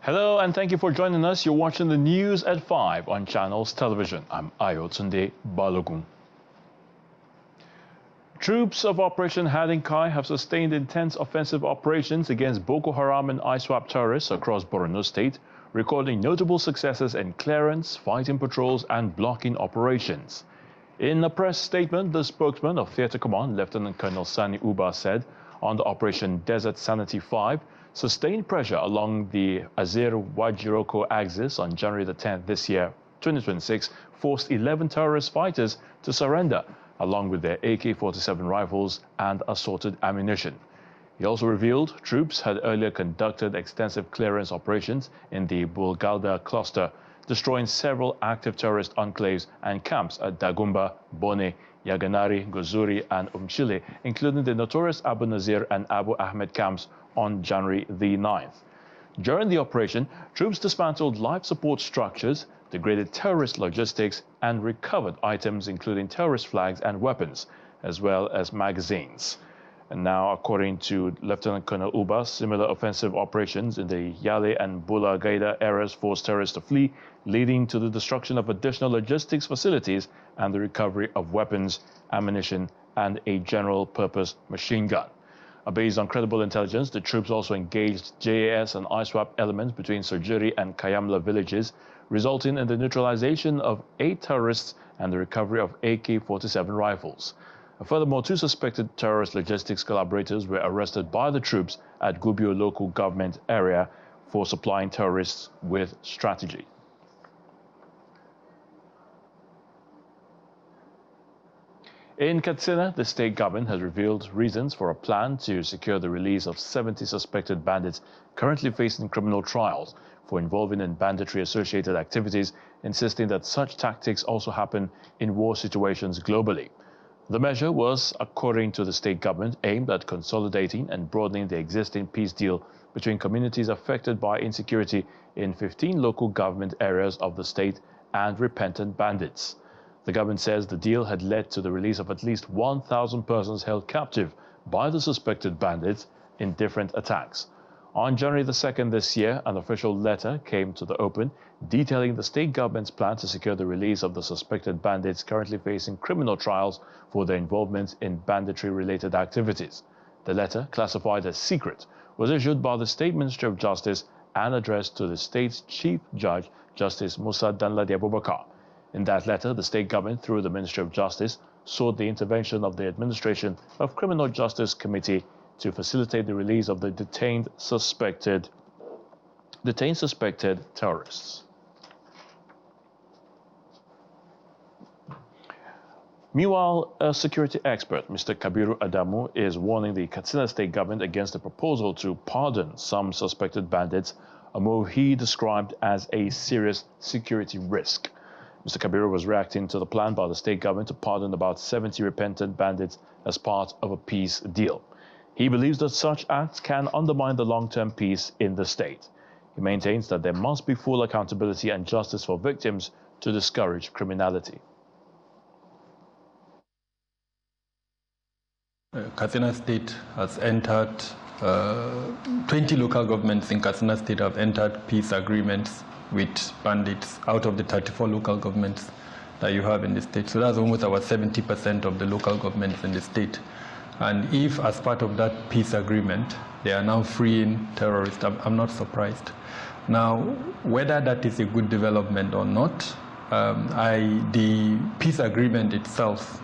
Hello and thank you for joining us. You're watching the news at 5 on Channels Television. I'm Ayotunde Balogun. Troops of Operation Hadinkai have sustained intense offensive operations against Boko Haram and ISWAP terrorists across Borno State, recording notable successes in clearance, fighting patrols and blocking operations. In a press statement, the spokesman of Theatre Command, Lieutenant Colonel Sani Uba, said under Operation Desert Sanity 5, sustained pressure along the Azir-Wajiroko axis on January the 10th this year, 2026, forced 11 terrorist fighters to surrender, along with their AK-47 rifles and assorted ammunition. He also revealed troops had earlier conducted extensive clearance operations in the Bulgalda cluster, destroying several active terrorist enclaves and camps at Dagumba, Bone, Yaganari, Gozuri and Umchile, including the notorious Abu Nazir and Abu Ahmed camps on January the 9th. During the operation, troops dismantled life support structures, degraded terrorist logistics, and recovered items including terrorist flags and weapons, as well as magazines. And now, according to Lieutenant Colonel Uba, similar offensive operations in the Yale and Bula Gaida areas forced terrorists to flee, leading to the destruction of additional logistics facilities and the recovery of weapons, ammunition, and a general-purpose machine gun. Based on credible intelligence, the troops also engaged JAS and ISWAP elements between Surjuri and Kayamla villages, resulting in the neutralization of 8 terrorists and the recovery of AK-47 rifles. Furthermore, 2 suspected terrorist logistics collaborators were arrested by the troops at Gubbio local government area for supplying terrorists with strategy. In Katsina, the state government has revealed reasons for a plan to secure the release of 70 suspected bandits currently facing criminal trials for involving in banditry-associated activities, insisting that such tactics also happen in war situations globally. The measure was, according to the state government, aimed at consolidating and broadening the existing peace deal between communities affected by insecurity in 15 local government areas of the state and repentant bandits. The government says the deal had led to the release of at least 1,000 persons held captive by the suspected bandits in different attacks. On January the 2nd this year, an official letter came to the open detailing the state government's plan to secure the release of the suspected bandits currently facing criminal trials for their involvement in banditry-related activities. The letter, classified as secret, was issued by the State Ministry of Justice and addressed to the state's Chief Judge, Justice Musa Danladi Abubakar. In that letter, the state government, through the Ministry of Justice, sought the intervention of the Administration of Criminal Justice Committee to facilitate the release of the detained suspected terrorists. Meanwhile, a security expert, Mr. Kabiru Adamu, is warning the Katsina state government against a proposal to pardon some suspected bandits, a move he described as a serious security risk. Mr. Kabiru was reacting to the plan by the state government to pardon about 70 repentant bandits as part of a peace deal. He believes that such acts can undermine the long-term peace in the state. He maintains that there must be full accountability and justice for victims to discourage criminality. Katsina State has entered, 20 local governments in Katsina State have entered peace agreements with bandits out of the 34 local governments that you have in the state. So that's almost about 70% of the local governments in the state. And if, as part of that peace agreement, they are now freeing terrorists, I'm not surprised. Now, whether that is a good development or not, the peace agreement itself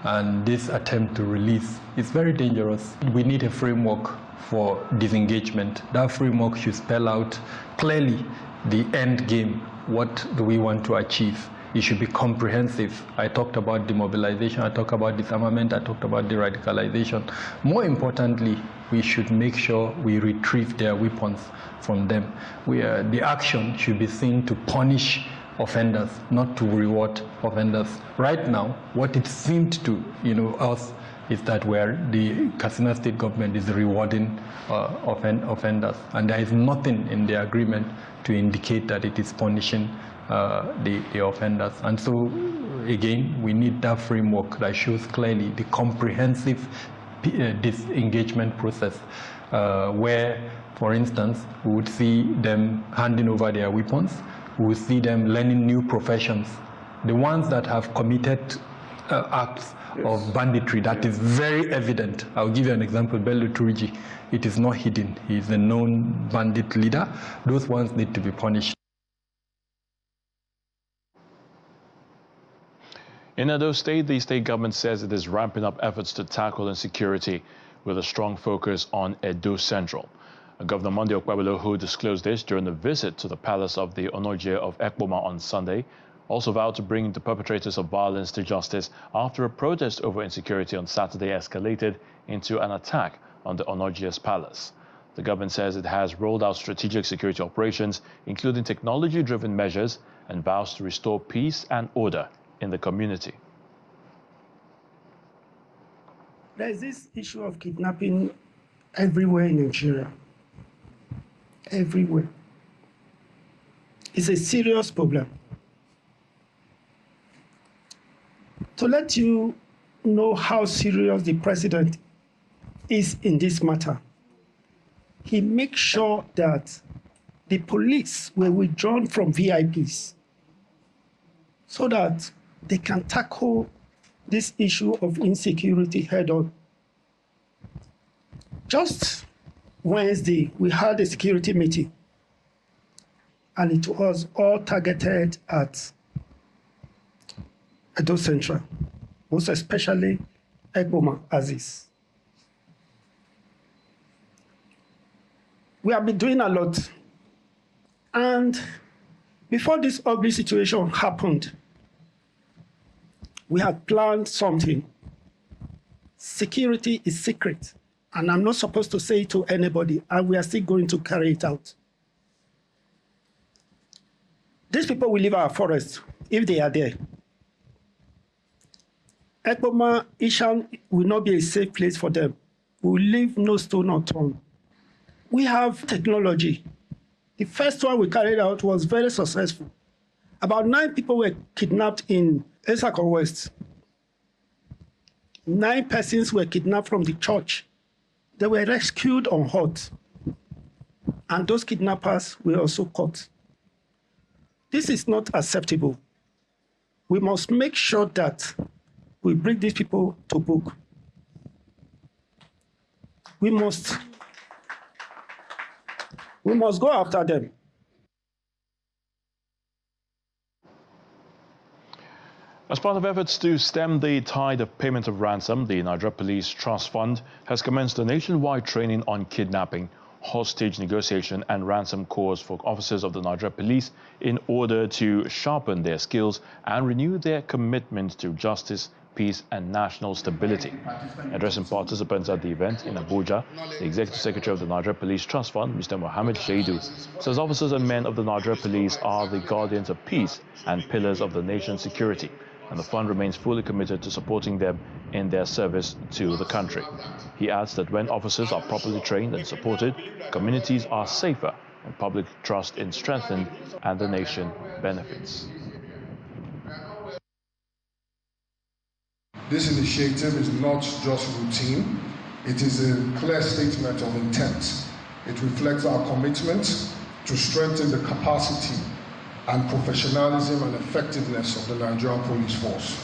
and this attempt to release is very dangerous. We need a framework for disengagement. That framework should spell out clearly the end game. What do we want to achieve? It should be comprehensive. I talked about demobilization, I talked about disarmament, I talked about de-radicalization. More importantly, we should make sure we retrieve their weapons from them. The action should be seen to punish offenders, not to reward offenders. Right now, what it seemed to us is that the Katsina state government is rewarding offenders, and there is nothing in the agreement to indicate that it is punishing the offenders. And so, again, we need that framework that shows clearly the comprehensive disengagement process, where, for instance, we would see them handing over their weapons, we would see them learning new professions. The ones that have committed acts of banditry, that is very evident. I'll give you an example, Bello Turiji. It is not hidden. He is a known bandit leader. Those ones need to be punished. In Edo State, the state government says it is ramping up efforts to tackle insecurity with a strong focus on Edo Central. Governor Monday Okpebholo, who disclosed this during a visit to the palace of the Onoje of Ekpoma on Sunday, also vowed to bring the perpetrators of violence to justice after a protest over insecurity on Saturday escalated into an attack on the Onoje's palace. The government says it has rolled out strategic security operations, including technology-driven measures, and vows to restore peace and order in the community. There is this issue of kidnapping everywhere in Nigeria. Everywhere. It's a serious problem. To let you know how serious the president is in this matter, he makes sure that the police were withdrawn from VIPs so that they can tackle this issue of insecurity head on. Just Wednesday, we had a security meeting, and it was all targeted at Edo Central, most especially Ekpoma Aziz. We have been doing a lot, and before this ugly situation happened, we had planned something. Security is secret, and I'm not supposed to say it to anybody, and we are still going to carry it out. These people will leave our forest if they are there. Ekpoma Ishan will not be a safe place for them. We will leave no stone unturned. We have technology. The first one we carried out was very successful. About 9 people were kidnapped in Esako West. 9 persons were kidnapped from the church. They were rescued unhurt. And those kidnappers were also caught. This is not acceptable. We must make sure that we bring these people to book. We must go after them. As part of efforts to stem the tide of payment of ransom, the Nigeria Police Trust Fund has commenced a nationwide training on kidnapping, hostage negotiation and ransom course for officers of the Nigeria Police in order to sharpen their skills and renew their commitment to justice, peace and national stability. Addressing participants at the event in Abuja, the Executive Secretary of the Nigeria Police Trust Fund, Mr. Mohammed Shaidu, says officers and men of the Nigeria Police are the guardians of peace and pillars of the nation's security, and the fund remains fully committed to supporting them in their service to the country. He adds that when officers are properly trained and supported, communities are safer and public trust is strengthened and the nation benefits. This initiative is not just routine, it is a clear statement of intent. It reflects our commitment to strengthen the capacity and professionalism and effectiveness of the Nigerian Police Force.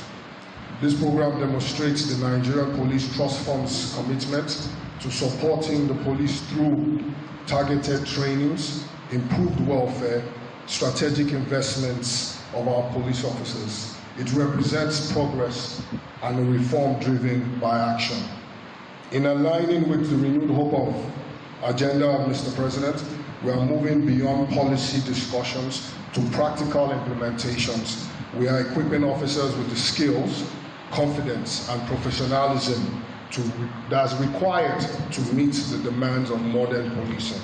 This program demonstrates the Nigerian Police Trust Fund's commitment to supporting the police through targeted trainings, improved welfare, strategic investments of our police officers. It represents progress and a reform driven by action. In aligning with the renewed hope of agenda of Mr. President, we are moving beyond policy discussions to practical implementations. We are equipping officers with the skills, confidence, and professionalism that's required to meet the demands of modern policing.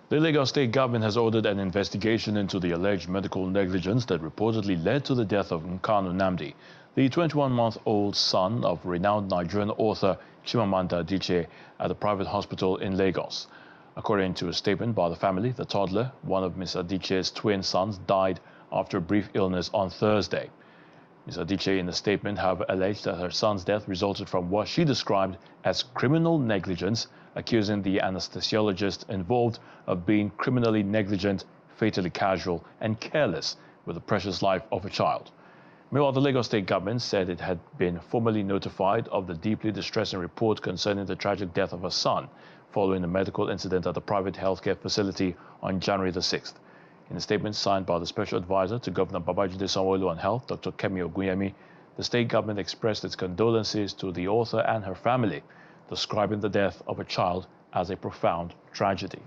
The Lagos State government has ordered an investigation into the alleged medical negligence that reportedly led to the death of Nkanu Nnamdi, the 21-month-old son of renowned Nigerian author Chimamanda Adichie, at a private hospital in Lagos. According to a statement by the family, the toddler, one of Ms. Adichie's twin sons, died after a brief illness on Thursday. Ms. Adichie, in a statement, have alleged that her son's death resulted from what she described as criminal negligence, accusing the anesthesiologist involved of being criminally negligent, fatally casual, and careless with the precious life of a child. Meanwhile, the Lagos State government said it had been formally notified of the deeply distressing report concerning the tragic death of her son following a medical incident at the private healthcare facility on January the 6th. In a statement signed by the Special Advisor to Governor Babajide Sanwo-Olu on Health, Dr. Kemi Ogunyemi, the state government expressed its condolences to the author and her family, describing the death of a child as a profound tragedy.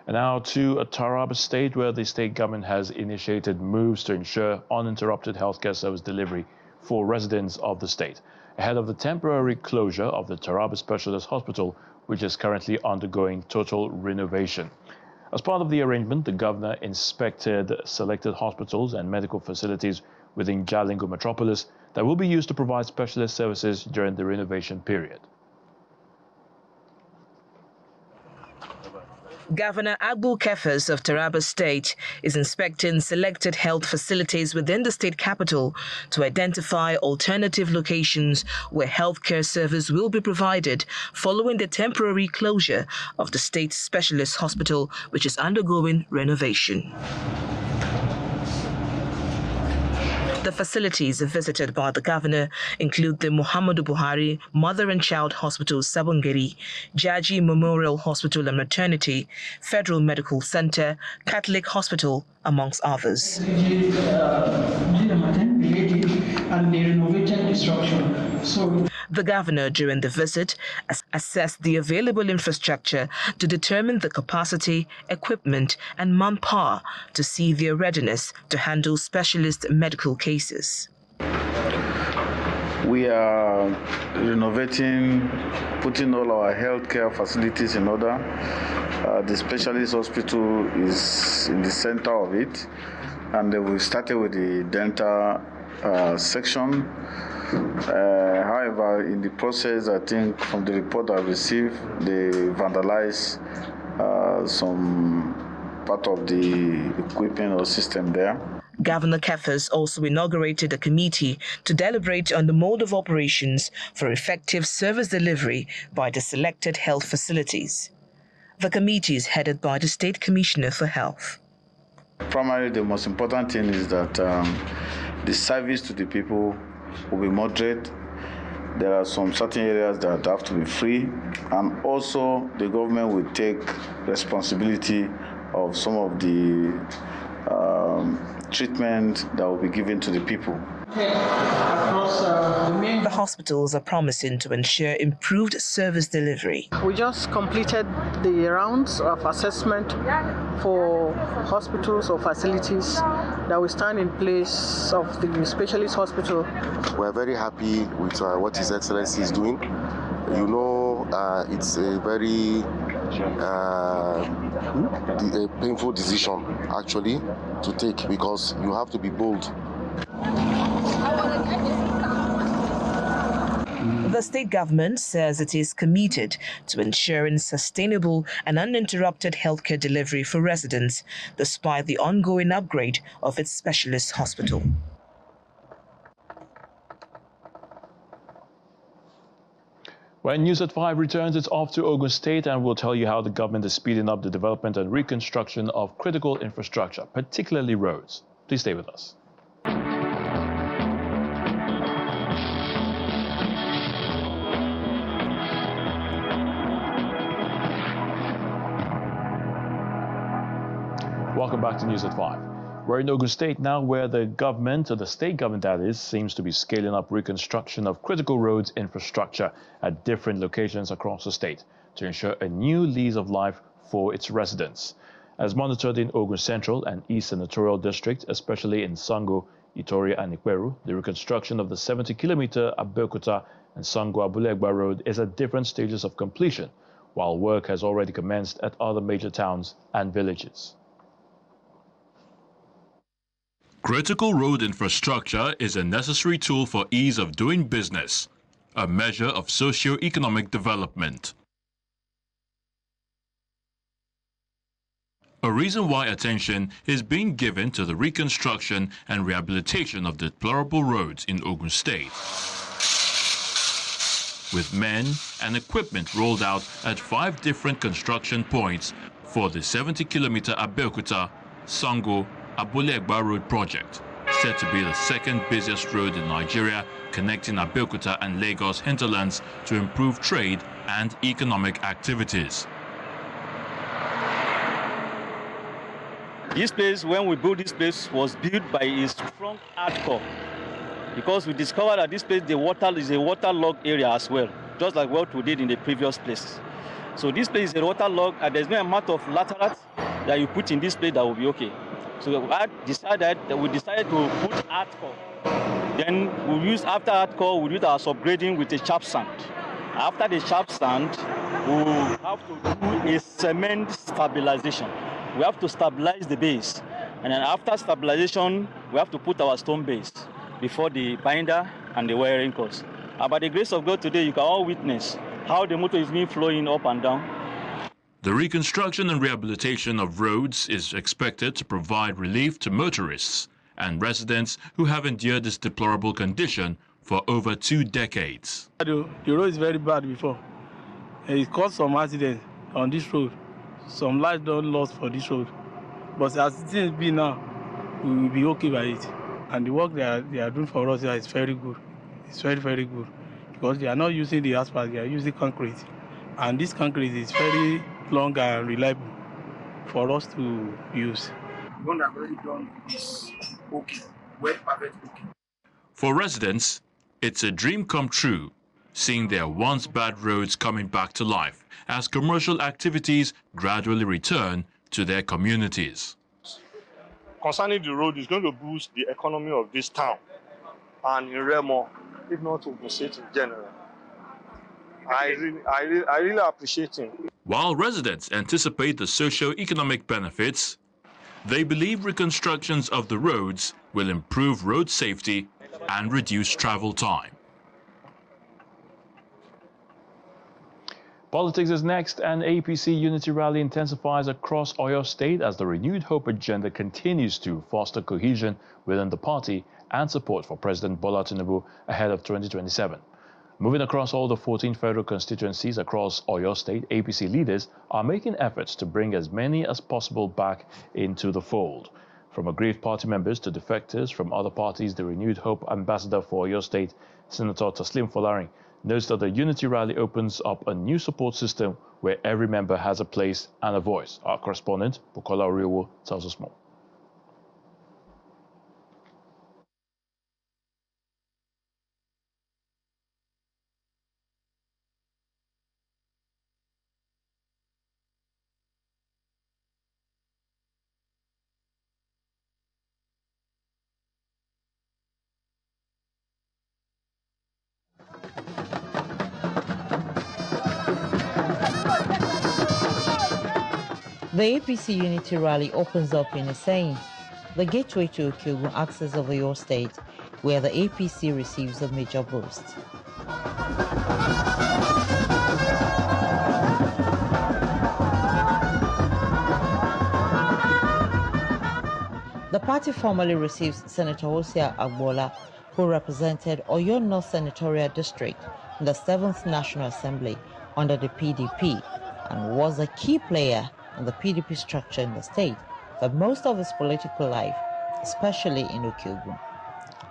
And now to Taraba State, where the state government has initiated moves to ensure uninterrupted healthcare service delivery for residents of the state, ahead of the temporary closure of the Taraba Specialist Hospital, which is currently undergoing total renovation. As part of the arrangement, the governor inspected selected hospitals and medical facilities within Jalingo metropolis that will be used to provide specialist services during the renovation period. Governor Agbu Kefas of Taraba State is inspecting selected health facilities within the state capital to identify alternative locations where healthcare service will be provided following the temporary closure of the state specialist hospital, which is undergoing renovation. The facilities visited by the governor include the Muhammadu Buhari Mother and Child Hospital, Sabongeri, Jaji Memorial Hospital and Maternity, Federal Medical Center, Catholic Hospital, amongst others. The governor, during the visit, assessed the available infrastructure to determine the capacity, equipment, and manpower to see their readiness to handle specialist medical cases. We are renovating, putting all our healthcare facilities in order. The specialist hospital is in the center of it, and we started with the dental section. However, in the process, I think from the report I received, they vandalized some part of the equipment or system there. Governor Kefas also inaugurated a committee to deliberate on the mode of operations for effective service delivery by the selected health facilities. The committee is headed by the State Commissioner for Health. Primarily, the most important thing is that the service to the people will be moderate. There are some certain areas that have to be free, and also the government will take responsibility of some of the treatment that will be given to the people. The hospitals are promising to ensure improved service delivery. We just completed the rounds of assessment for hospitals or facilities that will stand in place of the specialist hospital. We're very happy with what His Excellency is doing. You know, it's a very a painful decision actually to take, because you have to be bold. The state government says it is committed to ensuring sustainable and uninterrupted healthcare delivery for residents, despite the ongoing upgrade of its specialist hospital. When News at 5 returns, it's off to Ogun State, and we'll tell you how the government is speeding up the development and reconstruction of critical infrastructure, particularly roads. Please stay with us. Welcome back to News at 5. We're in Ogun State now, where the government, or the state government that is, seems to be scaling up reconstruction of critical roads infrastructure at different locations across the state to ensure a new lease of life for its residents. As monitored in Ogun Central and East Senatorial District, especially in Sango, Itori and Ikweru, the reconstruction of the 70-kilometer Abeokuta and Sango Abulegba Road is at different stages of completion, while work has already commenced at other major towns and villages. Critical road infrastructure is a necessary tool for ease of doing business, a measure of socio-economic development. A reason why attention is being given to the reconstruction and rehabilitation of deplorable roads in Ogun State, with men and equipment rolled out at 5 different construction points for the 70-kilometer Abeokuta, Sango, Abule-Egba Road project, said to be the second busiest road in Nigeria, connecting Abeokuta and Lagos hinterlands to improve trade and economic activities. This place, when we built this place, was built by a strong hardcore, because we discovered that this place, the water is a waterlogged area as well, just like what we did in the previous place. So this place is a waterlogged, and there's no amount of laterite that you put in this place that will be okay. So we decided to put hardcore. Then after hardcore, we use our subgrading with a sharp sand. After the sharp sand, we have to do a cement stabilization. We have to stabilize the base. And then after stabilization, we have to put our stone base before the binder and the wiring course. And by the grace of God today, you can all witness how the motor is being flowing up and down. The reconstruction and rehabilitation of roads is expected to provide relief to motorists and residents who have endured this deplorable condition for over 2 decades. The road is very bad before. It caused some accidents on this road. Some lives don't lost for this road. But as things be now, we will be okay by it. And the work they are doing for us here is very good. It's very, very good. Because they are not using the asphalt, they are using concrete. And this concrete is very long and reliable for us to use. The one that I've already done is okay, well, perfect, okay. For residents, it's a dream come true, seeing their once bad roads coming back to life as commercial activities gradually return to their communities. Concerning the road, it's going to boost the economy of this town and in Remo, if not Ogun State in general. I really appreciate it. While residents anticipate the socio-economic benefits, they believe reconstructions of the roads will improve road safety and reduce travel time. Politics is next. An APC unity rally intensifies across Oyo State as the renewed hope agenda continues to foster cohesion within the party and support for President Bola Tinubu ahead of 2027. Moving across all the 14 federal constituencies across Oyo State, APC leaders are making efforts to bring as many as possible back into the fold. From aggrieved party members to defectors from other parties, the renewed hope ambassador for Oyo State, Senator Taslim Folarin, notes that the unity rally opens up a new support system where every member has a place and a voice. Our correspondent, Bukola Oriwo, tells us more. The APC Unity Rally opens up in a saying, the gateway to Ogun axis of Oyo State, where the APC receives a major boost. The party formally receives Senator Osia Agbola, who represented Oyo North Senatorial District in the 7th National Assembly under the PDP and was a key player in the PDP structure in the state for most of his political life, especially in Ogun.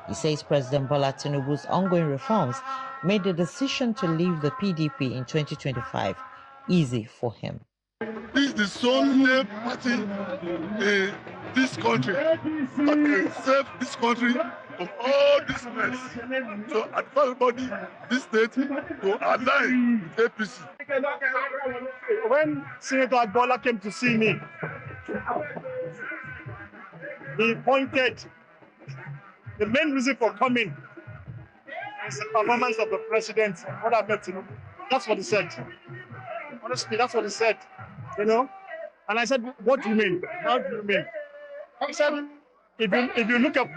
He says President Bola Tinubu's ongoing reforms made the decision to leave the PDP in 2025 easy for him. This is the sole party in this country that can save this country from all this mess. So I advise everybody, this state, to align with APC. When Senator Agbola came to see me, he pointed the main reason for coming is the performance of the president. What I met, that's what he said. Honestly, that's what he said, And I said, what do you mean? How do you mean? He said, if you look at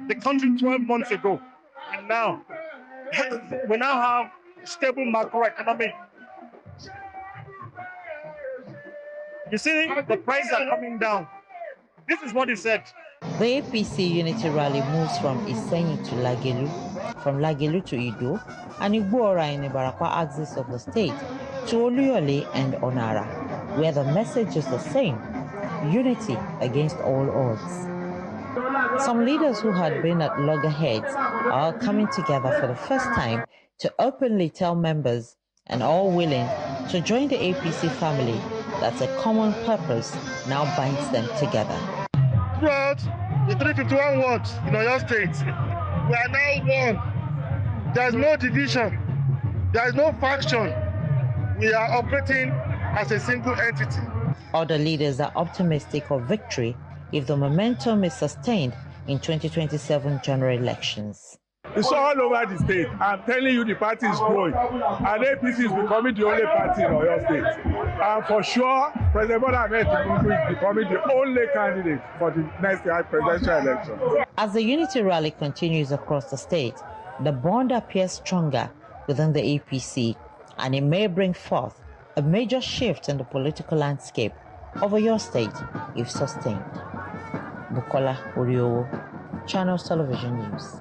the country 12 months ago, and now, we now have stable macroeconomic You see, the prices are coming down. This is what he said. The APC unity rally moves from Isenyi to Lagelu, from Lagelu to Ido, and Igboora in the Ibarakwa axis of the state, to Oluyole and Onara, where the message is the same: unity against all odds. Some leaders who had been at loggerheads are coming together for the first time to openly tell members, and all willing to join the APC family, that a common purpose now binds them together. Throughout the 351 wards in Oyo State, we are now one. There is no division. There is no faction. We are operating as a single entity. Other leaders are optimistic of victory if the momentum is sustained in 2027 general elections. It's all over the state. I'm telling you, the party is growing. And APC is becoming the only party in Oyo State. And for sure, President Bola Ahmed Tinubu is becoming the only candidate for the next presidential election. As the unity rally continues across the state, the bond appears stronger within the APC, and it may bring forth a major shift in the political landscape of Oyo State if sustained. Bukola Oriowo, Channels Television News.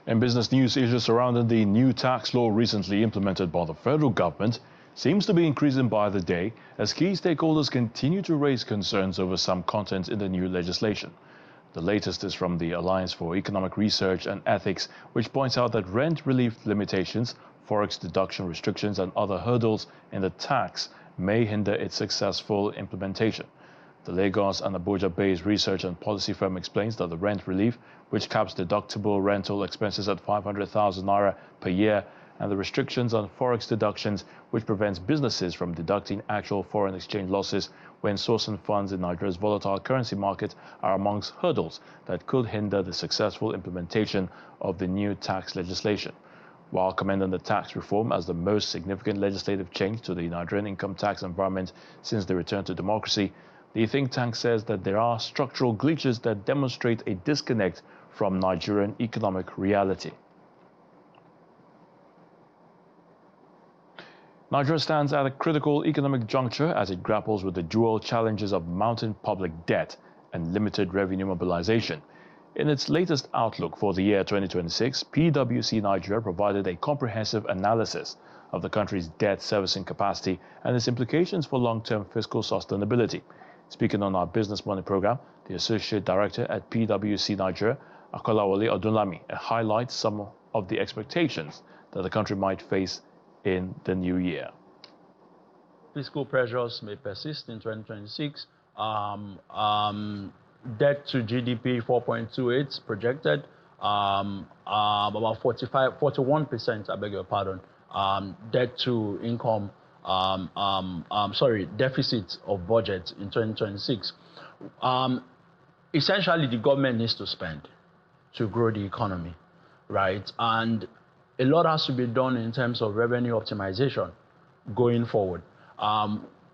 In business news, issues surrounding the new tax law recently implemented by the federal government seems to be increasing by the day as key stakeholders continue to raise concerns over some content in the new legislation. The latest is from the Alliance for Economic Research and Ethics, which points out that rent relief limitations, forex deduction restrictions and other hurdles in the tax may hinder its successful implementation. The Lagos and Abuja-based research and policy firm explains that the rent relief, which caps deductible rental expenses at 500,000 naira per year, and the restrictions on forex deductions, which prevents businesses from deducting actual foreign exchange losses when sourcing funds in Nigeria's volatile currency market, are amongst hurdles that could hinder the successful implementation of the new tax legislation. While commending the tax reform as the most significant legislative change to the Nigerian income tax environment since the return to democracy, the think tank says that there are structural glitches that demonstrate a disconnect from Nigerian economic reality. Nigeria stands at a critical economic juncture as it grapples with the dual challenges of mounting public debt and limited revenue mobilization. In its latest outlook for the year 2026, PwC Nigeria provided a comprehensive analysis of the country's debt servicing capacity and its implications for long-term fiscal sustainability. Speaking on our Business Money program, the Associate Director at PwC Nigeria, Akolawole Odunlami, highlights some of the expectations that the country might face in the new year. Fiscal pressures may persist in 2026. Debt to GDP 4.28 projected, about 41%, I beg your pardon. Debt to income, deficit of budget in 2026. Essentially, the government needs to spend to grow the economy, right? And a lot has to be done in terms of revenue optimization going forward.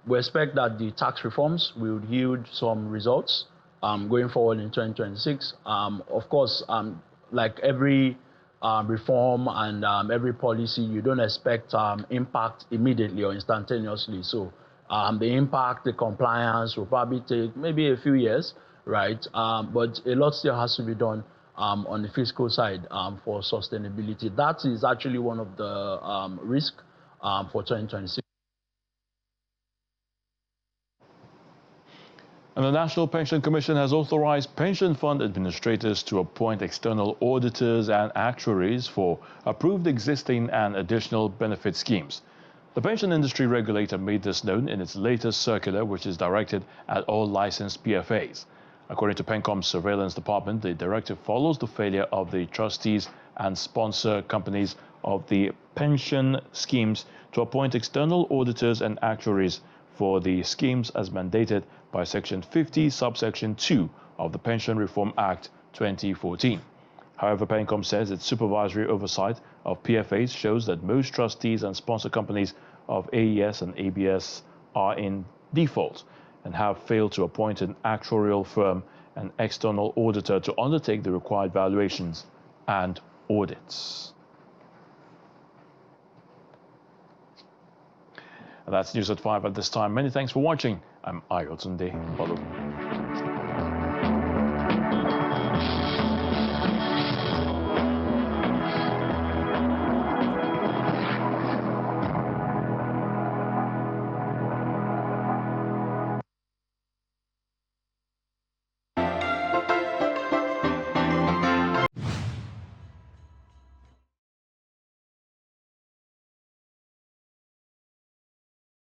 We expect that the tax reforms will yield some results going forward in 2026. Of course, like every reform and every policy, you don't expect impact immediately or instantaneously. So the impact, the compliance will probably take maybe a few years, right? But a lot still has to be done on the fiscal side for sustainability. That is actually one of the risks for 2026. And the National Pension Commission has authorized pension fund administrators to appoint external auditors and actuaries for approved existing and additional benefit schemes. The pension industry regulator made this known in its latest circular, which is directed at all licensed PFAs. According to PENCOM's surveillance department, the directive follows the failure of the trustees and sponsor companies of the pension schemes to appoint external auditors and actuaries for the schemes as mandated by Section 50, Subsection 2 of the Pension Reform Act 2014. However, PENCOM says its supervisory oversight of PFAs shows that most trustees and sponsor companies of AES and ABS are in default. and have failed to appoint an actuarial firm and external auditor to undertake the required valuations and audits. And that's News at 5 at this time. Many thanks for watching. I'm Ayotunde Balo.